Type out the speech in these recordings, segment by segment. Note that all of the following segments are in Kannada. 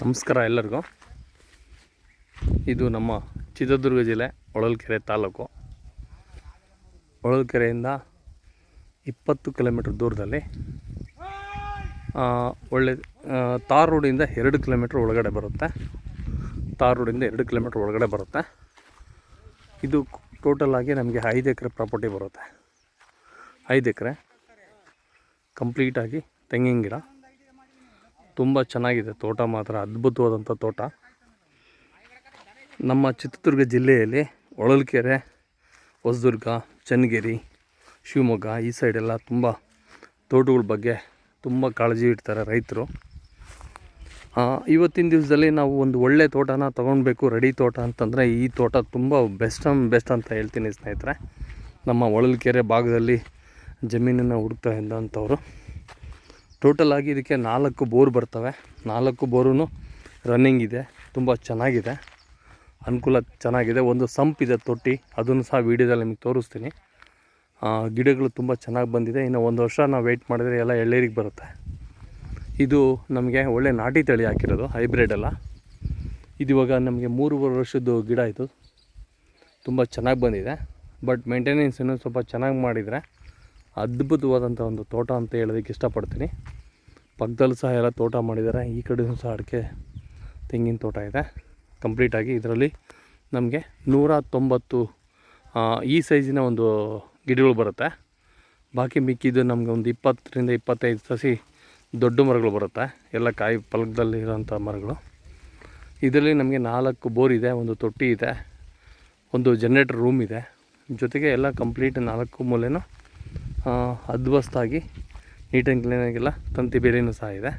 ನಮಸ್ಕಾರ ಎಲ್ಲರಿಗೂ. ಇದು ನಮ್ಮ ಚಿತ್ರದುರ್ಗ ಜಿಲ್ಲೆ ಹೊಳಲ್ಕೆರೆ ತಾಲೂಕು. ಹೊಳಲ್ಕೆರೆಯಿಂದ 20 ಕಿಲೋಮೀಟ್ರ್ ದೂರದಲ್ಲಿ ಒಳ್ಳೆ ತಾರ್ ರೋಡಿಂದ 2 ಕಿಲೋಮೀಟ್ರ್ ಒಳಗಡೆ ಬರುತ್ತೆ. ತಾರ್ ರೋಡಿಂದ 2 ಕಿಲೋಮೀಟ್ರ್ ಒಳಗಡೆ ಬರುತ್ತೆ. ಇದು ಟೋಟಲಾಗಿ ನಮಗೆ 5 ಎಕರೆ ಪ್ರಾಪರ್ಟಿ ಬರುತ್ತೆ. 5 ಎಕರೆ ಕಂಪ್ಲೀಟಾಗಿ ತೆಂಗಿನ ಗಿಡ. ತುಂಬ ಚೆನ್ನಾಗಿದೆ ತೋಟ, ಮಾತ್ರ ಅದ್ಭುತವಾದಂಥ ತೋಟ. ನಮ್ಮ ಚಿತ್ರದುರ್ಗ ಜಿಲ್ಲೆಯಲ್ಲಿ ಹೊಳಲ್ಕೆರೆ, ಹೊಸದುರ್ಗ, ಚನ್ನಗಿರಿ, ಶಿವಮೊಗ್ಗ ಈ ಸೈಡೆಲ್ಲ ತುಂಬ ತೋಟಗಳ ಬಗ್ಗೆ ತುಂಬ ಕಾಳಜಿ ಇಡ್ತಾರೆ ರೈತರು. ಇವತ್ತಿನ ದಿವಸದಲ್ಲಿ ನಾವು ಒಂದು ಒಳ್ಳೆ ತೋಟನ ತೊಗೊಳ್ಬೇಕು, ರೆಡಿ ತೋಟ ಅಂತಂದರೆ ಈ ತೋಟ ತುಂಬ ಬೆಸ್ಟ್ ಅಂತ ಹೇಳ್ತೀನಿ ಸ್ನೇಹಿತರೆ. ನಮ್ಮ ಹೊಳಲ್ಕೆರೆ ಭಾಗದಲ್ಲಿ ಜಮೀನನ್ನು ಹುಡುಕ್ತಾ ಇದ್ದಂಥವ್ರು. ಟೋಟಲಾಗಿ ಇದಕ್ಕೆ 4 ಬೋರ್ ಬರ್ತವೆ. 4 ಬೋರೂ ರನ್ನಿಂಗ್ ಇದೆ. ತುಂಬ ಚೆನ್ನಾಗಿದೆ, ಅನುಕೂಲ ಚೆನ್ನಾಗಿದೆ. ಒಂದು ಸಂಪ್ ಇದೆ, ತೊಟ್ಟಿ, ಅದನ್ನು ಸಹ ವೀಡಿಯೋದಲ್ಲಿ ನಿಮಗೆ ತೋರಿಸ್ತೀನಿ. ಗಿಡಗಳು ತುಂಬ ಚೆನ್ನಾಗಿ ಬಂದಿದೆ. ಇನ್ನು 1 ವರ್ಷ ನಾವು ವೆಯ್ಟ್ ಮಾಡಿದರೆ ಎಲ್ಲ ಎಳ್ಳೇರಿಗೆ ಬರುತ್ತೆ. ಇದು ನಮಗೆ ಒಳ್ಳೆ ನಾಟಿ ತಳಿ ಹಾಕಿರೋದು, ಹೈಬ್ರಿಡ್ ಅಲ್ಲ. ಇದು ಇವಾಗ ನಮಗೆ 3 ವರ್ಷದ್ದು ಗಿಡ. ಇದು ತುಂಬ ಚೆನ್ನಾಗಿ ಬಂದಿದೆ. ಬಟ್ ಮೇಂಟೆನೆನ್ಸ್ ಇನ್ನೂ ಸ್ವಲ್ಪ ಚೆನ್ನಾಗಿ ಮಾಡಿದರೆ ಅದ್ಭುತವಾದಂಥ ಒಂದು ತೋಟ ಅಂತ ಹೇಳೋದಕ್ಕೆ ಇಷ್ಟಪಡ್ತೀನಿ. ಪಕ್ಕದಲ್ಲೂ ಸಹ ಎಲ್ಲ ತೋಟ ಮಾಡಿದ್ದಾರೆ. ಈ ಕಡೆಯೂ ಸಹ ಅಡಿಕೆ, ತೆಂಗಿನ ತೋಟ ಇದೆ ಕಂಪ್ಲೀಟಾಗಿ. ಇದರಲ್ಲಿ ನಮಗೆ 190 ಈ ಸೈಜಿನ ಒಂದು ಗಿಡಗಳು ಬರುತ್ತೆ. ಬಾಕಿ ಮಿಕ್ಕಿದ್ದು ನಮಗೆ ಒಂದು 20ರಿಂದ 25 ಸಸಿ ದೊಡ್ಡ ಮರಗಳು ಬರುತ್ತೆ, ಎಲ್ಲ ಕಾಯಿ ಫಲಕದಲ್ಲಿರೋಂಥ ಮರಗಳು. ಇದರಲ್ಲಿ ನಮಗೆ 4 ಬೋರ್ ಇದೆ, ಒಂದು ತೊಟ್ಟಿ ಇದೆ, ಒಂದು ಜನರೇಟರ್ ರೂಮ್ ಇದೆ. ಜೊತೆಗೆ ಎಲ್ಲ ಕಂಪ್ಲೀಟ್ 4 ಮೂಲೆಯೂ ಅದ್ವಸ್ತಾಗಿ ನೀಟ್ ಆ್ಯಂಡ್ ಕ್ಲೀನಾಗೆಲ್ಲ ತಂತಿ ಬೇಲಿನೂ ಸಹ ಇದೆ.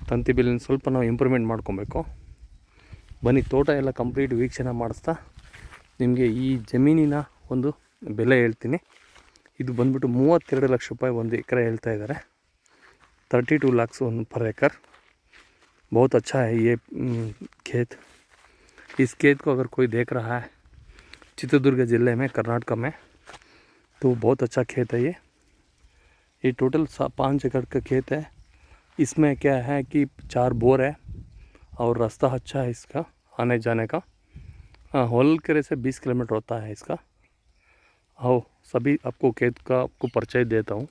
ತಂತಿ ಬೇಲಿನ ಸ್ವಲ್ಪ ನಾವು ಇಂಪ್ರೂವ್ಮೆಂಟ್ ಮಾಡ್ಕೊಬೇಕು. ಬನ್ನಿ, ತೋಟ ಎಲ್ಲ ಕಂಪ್ಲೀಟ್ ವೀಕ್ಷಣೆ ಮಾಡಿಸ್ತಾ ನಿಮಗೆ ಈ ಜಮೀನಿನ ಒಂದು ಬೆಲೆ ಹೇಳ್ತೀನಿ. ಇದು ಬಂದ್ಬಿಟ್ಟು 32 ಲಕ್ಷ ರೂಪಾಯಿ ಒಂದು ಎಕರೆ ಹೇಳ್ತಾ ಇದ್ದಾರೆ. 32 lakhs पर एकड़. बहुत अच्छा है ये खेत. इस खेत को अगर कोई देख रहा है चित्रदुर्ग ज़िले में, कर्नाटक में, तो बहुत अच्छा खेत है ये टोटल 5 एकड़ का खेत है. इसमें क्या है कि 4 बोर है और रास्ता अच्छा है इसका आने जाने का. होलकेरे से 20 किलोमीटर होता है इसका. आओ सभी आपको खेत का आपको परिचय देता हूँ.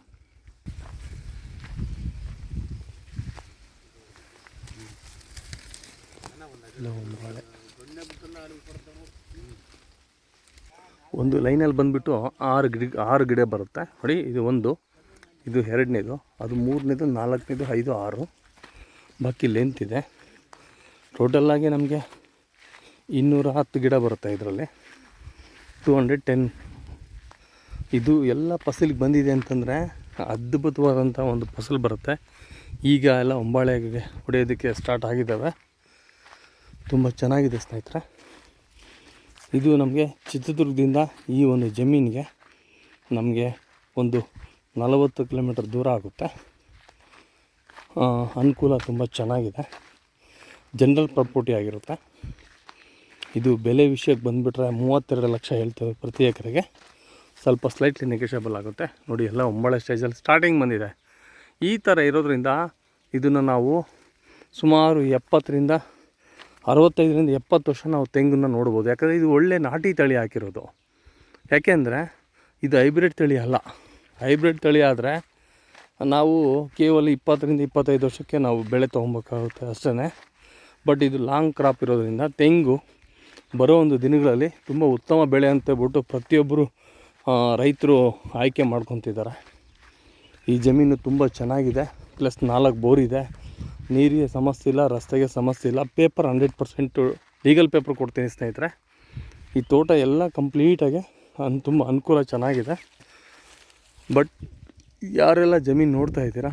ಒಂದು ಲೈನಲ್ಲಿ ಬಂದುಬಿಟ್ಟು 6 ಗಿಡ ಬರುತ್ತೆ ನೋಡಿ. ಇದು 1, ಇದು 2ನೇದು, ಅದು 3ನೇದು, 4ನೇದು, 5, 6 ಬಾಕಿ ಲೆಂತ್ ಇದೆ. ಟೋಟಲಾಗಿ ನಮಗೆ 210 ಗಿಡ ಬರುತ್ತೆ ಇದರಲ್ಲಿ. 210. ಇದು ಎಲ್ಲ ಫಸಲಿಗೆ ಬಂದಿದೆ ಅಂತಂದರೆ ಅದ್ಭುತವಾದಂಥ ಒಂದು ಫಸಲು ಬರುತ್ತೆ. ಈಗ ಎಲ್ಲ ಹೊಂಬಾಳೆಗೆ ಹೊಡೆಯೋದಕ್ಕೆ ಸ್ಟಾರ್ಟ್ ಆಗಿದ್ದಾವೆ. ತುಂಬ ಚೆನ್ನಾಗಿದೆ ಸ್ನೇಹಿತರೆ. ಇದು ನಮಗೆ ಚಿತ್ರದುರ್ಗದಿಂದ ಈ ಒಂದು ಜಮೀನಿಗೆ ನಮಗೆ ಒಂದು 40 ಕಿಲೋಮೀಟರ್ ದೂರ ಆಗುತ್ತೆ. ಅನುಕೂಲ ತುಂಬ ಚೆನ್ನಾಗಿದೆ. ಜನರಲ್ ಪ್ರಾಪರ್ಟಿ ಆಗಿರುತ್ತೆ. ಇದು ಬೆಲೆ ವಿಷಯಕ್ಕೆ ಬಂದುಬಿಟ್ರೆ 32 ಲಕ್ಷ ಹೇಳ್ತೇವೆ ಪ್ರತಿ ಎಕರೆಗೆ. ಸ್ವಲ್ಪ ಸ್ಲೈಟ್ಲಿ ನೆಗೋಷಿಯಬಲ್ ಆಗುತ್ತೆ. ನೋಡಿ, ಎಲ್ಲ ಹೊಂಬಾಳೆ ಸ್ಟೇಜಲ್ಲಿ ಸ್ಟಾರ್ಟಿಂಗ್ ಬಂದಿದೆ. ಈ ಥರ ಇರೋದ್ರಿಂದ ಇದನ್ನು ನಾವು ಸುಮಾರು 70ರಿಂದ 65 ವರ್ಷ ನಾವು ತೆಂಗನ್ನು ನೋಡ್ಬೋದು. ಯಾಕಂದರೆ ಇದು ಒಳ್ಳೆ ನಾಟಿ ತಳಿ ಹಾಕಿರೋದು. ಯಾಕೆಂದರೆ ಇದು ಹೈಬ್ರಿಡ್ ತಳಿ ಅಲ್ಲ. ಹೈಬ್ರಿಡ್ ತಳಿ ಆದರೆ ನಾವು ಕೇವಲ 20ರಿಂದ 25 ವರ್ಷಕ್ಕೆ ನಾವು ಬೆಳೆ ತೊಗೊಬೇಕಾಗುತ್ತೆ ಅಷ್ಟೇ. ಬಟ್ ಇದು ಲಾಂಗ್ ಕ್ರಾಪ್ ಇರೋದ್ರಿಂದ ತೆಂಗು ಬರೋ ಒಂದು ದಿನಗಳಲ್ಲಿ ತುಂಬ ಉತ್ತಮ ಬೆಳೆ ಅಂತೇಳ್ಬಿಟ್ಟು ಪ್ರತಿಯೊಬ್ಬರು ರೈತರು ಆಯ್ಕೆ ಮಾಡ್ಕೊತಿದ್ದಾರೆ. ಈ ಜಮೀನು ತುಂಬ ಚೆನ್ನಾಗಿದೆ. ಪ್ಲಸ್ 4 ಬೋರ್ ಇದೆ. ನೀರಿಗೆ ಸಮಸ್ಯೆ ಇಲ್ಲ, ರಸ್ತೆಗೆ ಸಮಸ್ಯೆ ಇಲ್ಲ. ಪೇಪರ್ 100% ಲೀಗಲ್ ಪೇಪರ್ ಕೊಡ್ತೀನಿ ಸ್ನೇಹಿತರೆ. ಈ ತೋಟ ಎಲ್ಲ ಕಂಪ್ಲೀಟಾಗಿ ತುಂಬ ಅನುಕೂಲ ಚೆನ್ನಾಗಿದೆ. ಬಟ್ ಯಾರೆಲ್ಲ ಜಮೀನು ನೋಡ್ತಾ ಇದ್ದೀರಾ,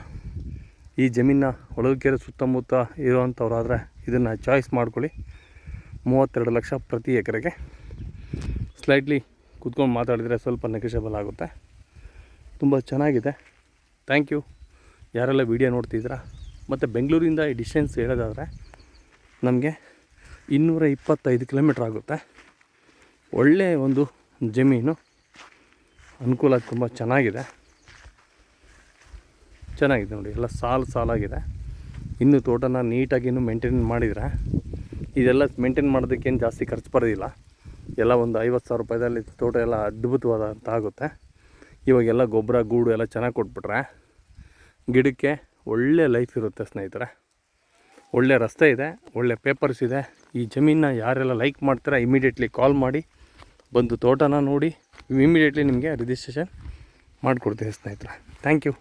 ಈ ಜಮೀನ ಹೊಳಲ್ಕೆರೆ ಸುತ್ತಮುತ್ತ ಇರೋವಂಥವ್ರಾದರೆ ಇದನ್ನು ಚಾಯ್ಸ್ ಮಾಡ್ಕೊಳ್ಳಿ. 32 ಲಕ್ಷ ಪ್ರತಿ ಎಕರೆಗೆ. ಸ್ಲೈಟ್ಲಿ ಕೂತ್ಕೊಂಡು ಮಾತಾಡಿದರೆ ಸ್ವಲ್ಪ ನೆಗೋಷಿಯಬಲ್ ಆಗುತ್ತೆ. ತುಂಬ ಚೆನ್ನಾಗಿದೆ. ಥ್ಯಾಂಕ್ ಯು ಯಾರೆಲ್ಲ ವೀಡಿಯೋ ನೋಡ್ತಿದ್ದೀರಾ. ಮತ್ತು ಬೆಂಗಳೂರಿಂದ ಈ ಡಿಸ್ಟೆನ್ಸ್ ಹೇಳೋದಾದರೆ ನಮಗೆ 225 ಕಿಲೋಮೀಟ್ರ್ ಆಗುತ್ತೆ. ಒಳ್ಳೆಯ ಒಂದು ಜಮೀನು, ಅನುಕೂಲ ತುಂಬ ಚೆನ್ನಾಗಿದೆ ನೋಡಿ. ಎಲ್ಲ ಸಾಲಾಗಿದೆ. ಇನ್ನೂ ತೋಟನ ನೀಟಾಗಿ ಮೇಂಟೈನ್ ಮಾಡಿದರೆ, ಇದೆಲ್ಲ ಮೇಂಟೈನ್ ಮಾಡೋದಕ್ಕೇನು ಜಾಸ್ತಿ ಖರ್ಚು ಬರೋದಿಲ್ಲ. ಎಲ್ಲ ಒಂದು 50,000 ರೂಪಾಯಿದಲ್ಲಿ ತೋಟ ಎಲ್ಲ ಅದ್ಭುತವಾದಂಥ ಆಗುತ್ತೆ. ಇವಾಗೆಲ್ಲ ಗೊಬ್ಬರ ಗೂಡು ಎಲ್ಲ ಚೆನ್ನಾಗಿ ಕೊಟ್ಬಿಟ್ರೆ ಗಿಡಕ್ಕೆ ಒಳ್ಳೆ ಲೈಫ್ ಇರುತ್ತೆ ಸ್ನೇಹಿತರೆ. ಒಳ್ಳೆ ರಸ್ತೆ ಇದೆ, ಒಳ್ಳೆ ಪೇಪರ್ಸ್ ಇದೆ. ಈ ಜಮೀನನ್ನ ಯಾರೆಲ್ಲ ಲೈಕ್ ಮಾಡ್ತೀರಾ ಇಮಿಡಿಯೇಟ್ಲಿ ಕಾಲ್ ಮಾಡಿ ಬಂದು ತೋಟನ ನೋಡಿ ಇಮಿಡಿಯೇಟ್ಲಿ ನಿಮಗೆ ರಿಜಿಸ್ಟ್ರೇಷನ್ ಮಾಡಿಕೊಡ್ತೀನಿ ಸ್ನೇಹಿತರೆ. Thank you.